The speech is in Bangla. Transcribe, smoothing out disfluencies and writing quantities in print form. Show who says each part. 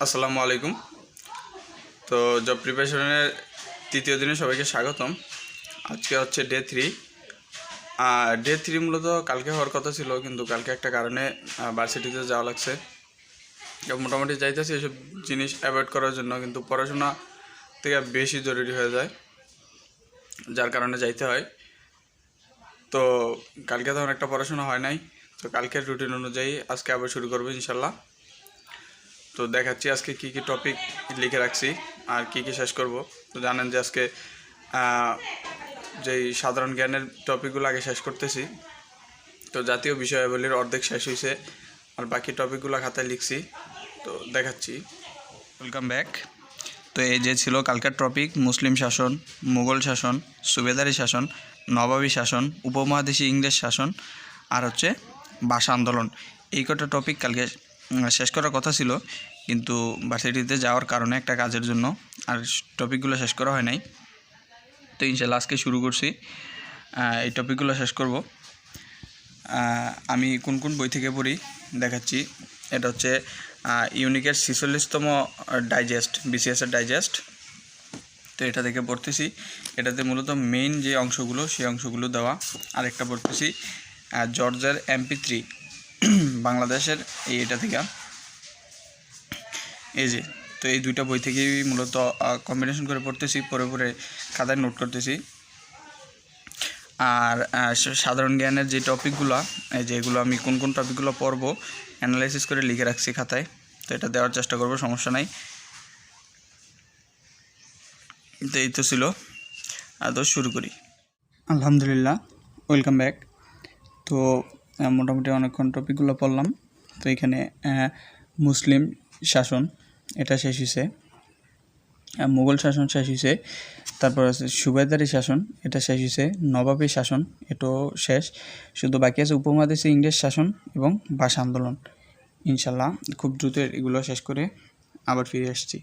Speaker 1: আসসালামু আলাইকুম। তো জব প্রিপারেশনের তৃতীয় দিনে সবাইকে স্বাগতম। আজকে হচ্ছে ডে 3। ডে 3 মূলত কালকে হওয়ার কথা ছিল, কিন্তু কালকে একটা কারণে ভার্সিটিতে যাওয়া লাগছে। মোটামুটি যাইতেছি এসব জিনিস অ্যাভয়েড করার জন্য, কিন্তু পড়াশোনা থেকে বেশি জরুরি হয়ে যায়, যার কারণে যাইতে হয়। তো কালকে তেমন একটা পড়াশোনা হয় নাই, তো কালকের রুটিন অনুযায়ী আজকে আবার শুরু করবো ইনশাল্লাহ। তো দেখাচ্ছি আজকে কি কি টপিক লিখে রাখছি আর কি কি শেষ করব। তো জানেন যে আজকে যেই সাধারণ জ্ঞানের টপিকগুলো আগে শেষ করতেছি। তো জাতীয় বিষয়াবলীর অর্ধেক শেষ হয়েছে, আর বাকি টপিকগুলো খাতায় লিখছি। তো দেখাচ্ছি। Welcome back. তো এই যে ছিল কালকের টপিক: মুসলিম শাসন, মুঘল শাসন, সুবেদারি শাসন, নবাবী শাসন, উপমহাদেশী ইংরেজ শাসন, আর হচ্ছে ভাষা আন্দোলন। এই কটা টপিক কালকে শেষ করার কথা ছিল, কিন্তু ভার্সিটিতে যাওয়ার কারণে একটা কাজের জন্য আর টপিকগুলো শেষ করা হয় নাই। তো ইনশাল্লাহ আজকে শুরু করছি, এই টপিকগুলো শেষ করব। আমি কোন কোন বই থেকে পড়ি দেখাচ্ছি। এটা হচ্ছে ইউনিকের 46তম ডাইজেস্ট, বিসিএসের ডাইজেস্ট। তো এটা থেকে পড়তেছি। এটাতে মূলত মেইন যে অংশগুলো সেই অংশগুলো দেওয়া। আরেকটা পড়তেছি জর্জের MP3 বাংলাদেশের, এটা থেকে এই যে। তো এই দুইটা বই থেকেই মূলত কম্বিনেশন করে পড়তেছি, পরে পরে খাতায় নোট করতেছি। আর সাধারণ জ্ঞানের যে টপিকগুলো, এই যে এগুলো আমি কোন কোন টপিকগুলো পড়বো অ্যানালাইসিস করে লিখে রাখছি খাতায়। তো এটা দেওয়ার চেষ্টা করবো, সমস্যা নাই। তো এই তো ছিল। তো শুরু করি। আলহামদুলিল্লাহ, ওয়েলকাম ব্যাক। তো মোটামুটি অনেকক্ষণ টপিকগুলো পড়লাম। তো এখানে মুসলিম শাসন এটা শেষ হয়েছে, মুঘল শাসন শেষ হয়েছে, তারপর আছে সুবেদারি শাসন এটা শেষ হয়েছে, নবাবী শাসন এটাও শেষ। শুধু বাকি আছে উপমহাদেশী ইংরেজ শাসন এবং ভাষা আন্দোলন। ইনশাল্লাহ খুব দ্রুত এগুলো শেষ করে আবার ফিরে আসছি।